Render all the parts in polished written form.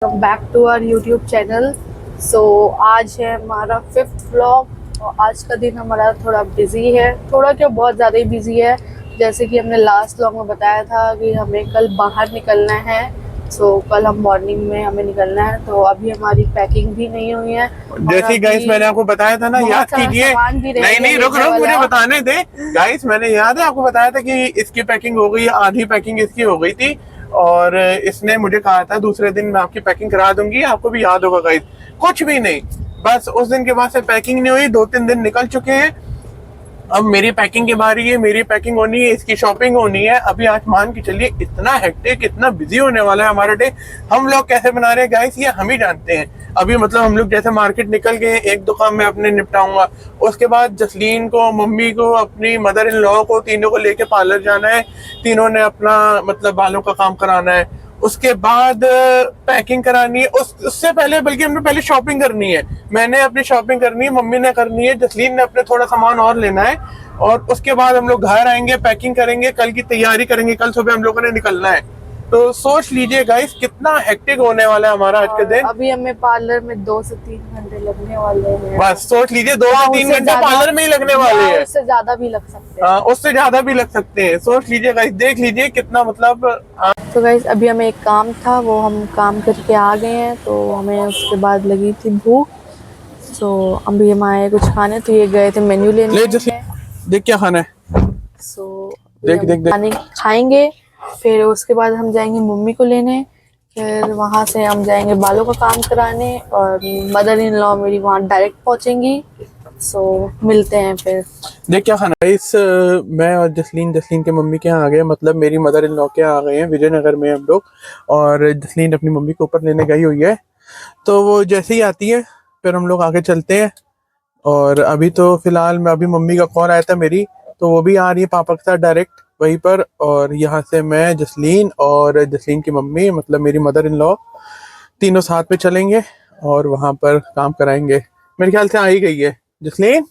Welcome back to our YouTube channel. आज है हमारा 5th व्लॉग और आज का दिन हमारा थोड़ा बिजी है, थोड़ा क्या बहुत ज़्यादा ही बिजी है। जैसे कि हमने लास्ट व्लॉग में बताया था कि हमें कल बाहर निकलना है। कल हम मॉर्निंग में हमें निकलना है, तो अभी हमारी पैकिंग भी नहीं हुई है। जैसे गाइस मैंने आपको बताया था ना, याद कीजिए। नहीं रुक मुझे बताने दे। गाइस मैंने याद है आपको बताया था कि इसकी पैकिंग हो गई, आधी पैकिंग इसकी हो गई थी और इसने मुझे कहा था दूसरे दिन मैं आपकी पैकिंग करा दूंगी। आपको भी याद होगा गाइस, कुछ भी नहीं, बस उस दिन के बाद से पैकिंग नहीं हुई। 2-3 दिन निकल चुके हैं, अब मेरी पैकिंग की बारी है। मेरी पैकिंग होनी है, इसकी शॉपिंग होनी है। अभी आज मान के चलिए इतना हेक्टिक, इतना बिजी होने वाला है हमारा डे। हम लोग कैसे बना रहे हैं गाइस, ये हम ही जानते हैं। अभी मतलब हम लोग जैसे मार्केट निकल गए, एक दो काम मैं अपने निपटाऊंगा, उसके बाद जसलीन को, मम्मी को, अपनी मदर इन लॉ को, तीनों को लेके पार्लर जाना है। तीनों ने अपना मतलब बालों का काम कराना है, उसके बाद पैकिंग करानी है। उससे पहले बल्कि हमने पहले शॉपिंग करनी है। मैंने अपनी शॉपिंग करनी है, मम्मी ने करनी है, जसलीन ने अपने थोड़ा सामान और लेना है और उसके बाद हम लोग घर आएंगे, पैकिंग करेंगे, कल की तैयारी करेंगे। कल सुबह हम लोगों ने निकलना है। तो सोच लीजिए गाइस कितना हेक्टिक होने वाला है हमारा आज के दिन। अभी हमें पार्लर में 2 से 3 घंटे लगने वाले हैं। बस सोच लीजिए 2 से 3 घंटे पार्लर में ही लगने वाले हैं। उससे ज्यादा भी लग सकते हैं। उससे ज्यादा भी लग सकते हैं। सोच लीजिए गाइस, देख लीजिए कितना मतलब। तो गाइस अभी हमें एक काम था, वो हम काम करके आ गए हैं, तो हमें उसके बाद लगी थी भूख। अभी हम आए कुछ खाने, तो ये गए थे मेन्यू लेने। देख क्या खाना है। देख खाने खाएंगे, फिर उसके बाद हम जाएंगे मम्मी को लेने, फिर वहां से हम जाएंगे बालों का काम कराने और मदर इन लॉ मेरी वहां डायरेक्ट पहुंचेंगी। मिलते हैं फिर। देख क्या खाना है। मैं और जसलीन के मम्मी के यहाँ आ गए, मतलब मेरी मदर इन लॉ के यहाँ आ गए हैं। विजयनगर में हम लोग, और जसलीन अपनी मम्मी को ऊपर लेने गई हुई है। तो वो जैसे ही आती है फिर हम लोग आगे चलते हैं। और अभी तो फिलहाल मैं, अभी मम्मी का कॉल आया था मेरी, तो वो भी आ रही है पापा के साथ डायरेक्ट वहीं पर। और यहाँ से मैं, जसलीन और जसलीन की मम्मी मतलब मेरी मदर इन लॉ, तीनों साथ में चलेंगे और वहां पर काम कराएंगे। मेरे ख्याल से आ ही गई है जसलीन।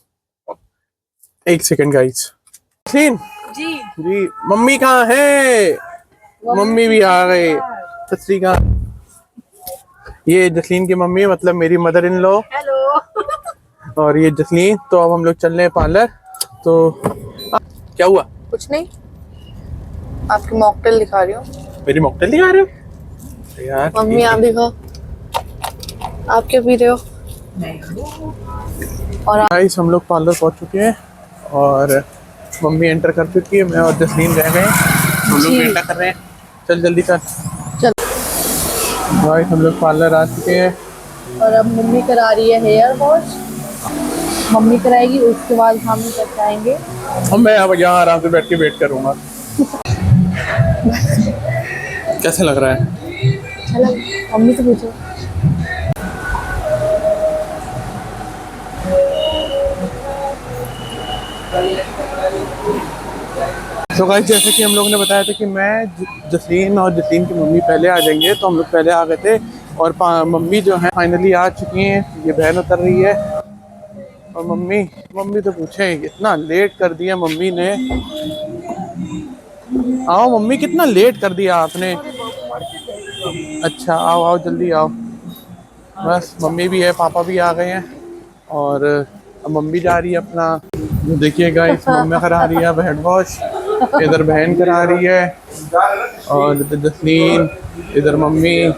एक सेकंड गाइस। जसलीन जी जी, मम्मी कहाँ है? मम्मी भी आ गए। सत श्री अकाल। ये जसलीन की मम्मी मतलब मेरी मदर इन लॉ। हेलो। और ये जसलीन। तो अब हम लोग चल रहे हैं पार्लर। तो क्या हुआ? कुछ नहीं, आपकी मॉकटेल दिखा रही हूँ। मेरी मॉकटेल दिखा रहे हो यार? मम्मी आप दिखाओ, आप क्या पी रहे हो? और गाइस हम लोग पार्लर पहुंच चुके हैं और मम्मी एंटर कर चुकी है, मैं और जसलीन रह गए। हम लोग एंटर कर रहे हैं। चल जल्दी कर। चल गाइस हम लोग पार्लर आ चुके हैं और अब मम्मी करा रही है हेयर वॉश। मम्मी कराएगी, उसके बाद हम कराएंगे। हम मैं यहाँ आराम से बैठ के वेट करूँगा। कैसे लग रहा है? चलो मम्मी से पूछो। तो गाइस जैसे कि हम लोग ने बताया था कि मैं, जसलीन और जसलीन की मम्मी पहले आ जाएंगे, तो हम लोग पहले आ गए थे। और मम्मी जो है फाइनली आ चुकी हैं। ये बहन उतर रही है और मम्मी तो पूछे इतना लेट कर दिया मम्मी ने। आओ मम्मी, कितना लेट कर दिया आपने। अच्छा आओ आओ जल्दी आओ। बस मम्मी भी है, पापा भी आ गए हैं और अब मम्मी जा रही है अपना। देखिए गाइस, मम्मी करा रही है हेड वॉश, इधर बहन करा रही है और इधर जसलीन, इधर मम्मी,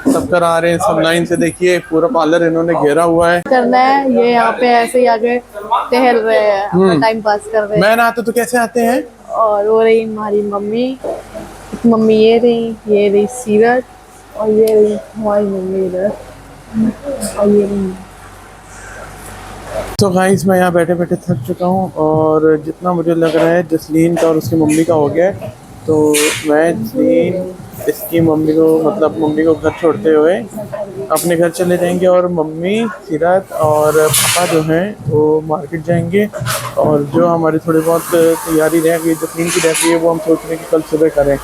सब करा रहे हैं। सब लाइन से देखिए, पूरा पार्लर इन्होंने घेरा हुआ है। करना है ये यहाँ पे ऐसे ही आगे टहल रहे हैं, अपना टाइम पास कर रहे हैं। मैं ना आते तो कैसे आते हैं? और वो रही हमारी मम्मी ये रही सीरत, और ये रही हमारी मम्मी इधर, और ये रही। तो गाइस मैं यहाँ बैठे बैठे थक चुका हूँ और जितना मुझे लग रहा है जसलीन का और उसकी मम्मी का हो गया है। तो मैं जसलीन इसकी मम्मी को, मतलब मम्मी को घर छोड़ते हुए अपने घर चले जाएंगे और मम्मी, सीरत और पापा जो हैं वो मार्केट जाएंगे। और जो हमारी थोड़ी बहुत तैयारी रह गई, जसलीन की रह गई है, वो हम सोच रहे हैं कि कल सुबह करें।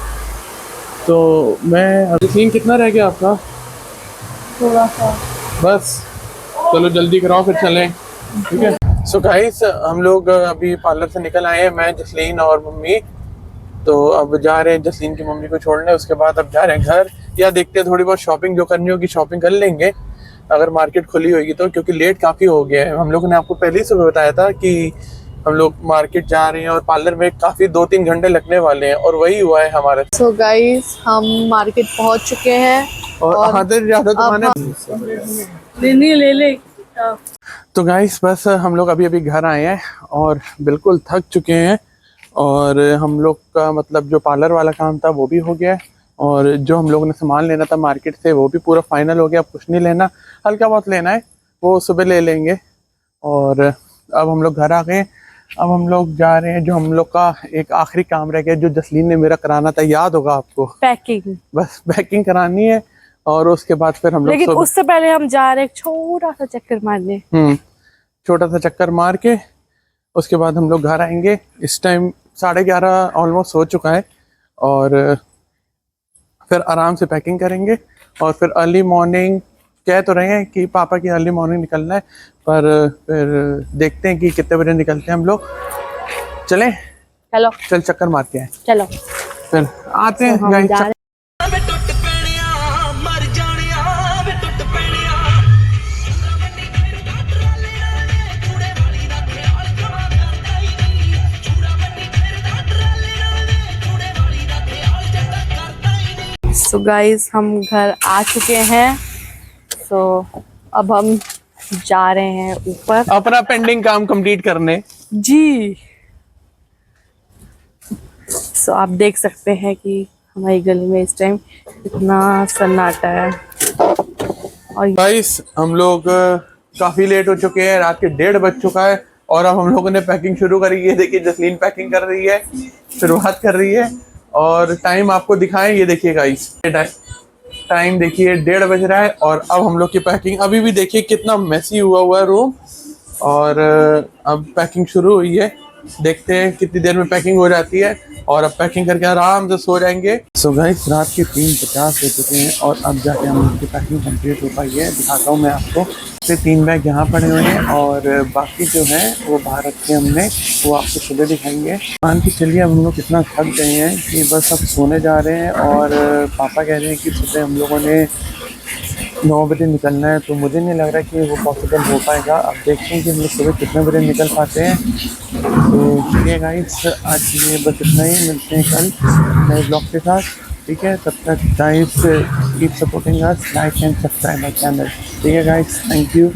तो मैं, जसलीन कितना रह गया आपका? थोड़ा सा। बस चलो जल्दी कराओ फिर चलें, ठीक है। सो गाइस हम लोग अभी पार्लर से निकल आए हैं, मैं, जसलीन और मम्मी। तो अब जा रहे हैं जसलीन की मम्मी को छोड़ने, उसके बाद अब जा रहे हैं घर। या देखते हैं थोड़ी बहुत शॉपिंग जो करनी होगी शॉपिंग कर लेंगे अगर मार्केट खुली होगी तो, क्योंकि लेट काफ़ी हो गया है। हम लोगों ने आपको पहले ही सुबह बताया था कि हम लोग मार्केट जा रहे हैं और पार्लर में काफ़ी 2-3 घंटे लगने वाले हैं और वही हुआ है हमारे। सो गाइस हम मार्केट पहुंच चुके हैं और आधे ज़्यादा तो मैंने ले तो गाइस बस हम लोग अभी अभी घर आए हैं और बिल्कुल थक चुके हैं और हम लोग का मतलब जो पार्लर वाला काम था वो भी हो गया है और जो हम लोग ने सामान लेना था मार्केट से वो भी पूरा फाइनल हो गया। अब कुछ नहीं लेना, हल्का बहुत लेना है वो सुबह ले लेंगे। और अब हम लोग घर आ गए। अब हम लोग जा रहे हैं, जो हम लोग का एक आखिरी काम रह गया जो जसलीन ने मेरा कराना था, याद होगा आपको, पैकिंग। बस पैकिंग करानी है और उसके बाद फिर हम लोग लेकिन उससे पहले हम जा रहे हैं छोटा सा चक्कर मारने। छोटा सा चक्कर मार के उसके बाद हम लोग घर आएंगे। इस टाइम 11:30 ऑलमोस्ट हो चुका है और फिर आराम से पैकिंग करेंगे और फिर अर्ली मॉर्निंग कह तो रहे हैं कि पापा की अर्ली मॉर्निंग निकलना है, पर फिर देखते हैं कि कितने बजे निकलते हैं हम लोग। चलें, चल चक्कर मार के आए, चलो फिर आते हैं गाइस। सो गाइस हम घर आ चुके हैं। सो अब हम जा रहे हैं ऊपर अपना पेंडिंग काम कंप्लीट करने जी। सो आप देख सकते हैं कि हमारी गली में इस टाइम इतना सन्नाटा है। और गाइस हम लोग काफी लेट हो चुके हैं, रात के 1:30 बज चुका है और अब हम लोगों ने पैकिंग शुरू करी है। देखिए जसलीन पैकिंग कर रही है, शुरुआत कर रही है और टाइम आपको दिखाएं, ये देखिए गाइस टाइम देखिए 1:30 बज रहा है और अब हम लोग की पैकिंग, अभी भी देखिए कितना मेसी हुआ है रूम और अब पैकिंग शुरू हुई है। देखते हैं कितनी देर में पैकिंग हो जाती है और अब पैकिंग करके आराम से सो जाएंगे। सो गाइस रात के 3:50 हो चुके हैं और अब जाके हम लोग की पैकिंग कंप्लीट हो पाई है। दिखाता हूँ मैं आपको। 3 बैग यहाँ पड़े हुए हैं और बाकी जो है वो बाहर रखे हमने, वो आपको सुबह दिखाएंगे। मान के चलिए अब हम लोग कितना थक गए हैं कि बस अब सोने जा रहे हैं और पापा कह रहे हैं कि सुबह हम लोगों ने 9 बजे निकलना है, तो मुझे नहीं लग रहा कि वो पॉसिबल हो पाएगा। अब देखते हैं कि हम लोग सुबह कितने बजे निकल पाते हैं। तो ठीक है गाइस, आज ये बस इतना ही, मिलते हैं कल नए ब्लॉग के साथ। ठीक है, तब तक guys keep supporting us, like and subscribe my channel. ठीक है गाइस, थैंक यू।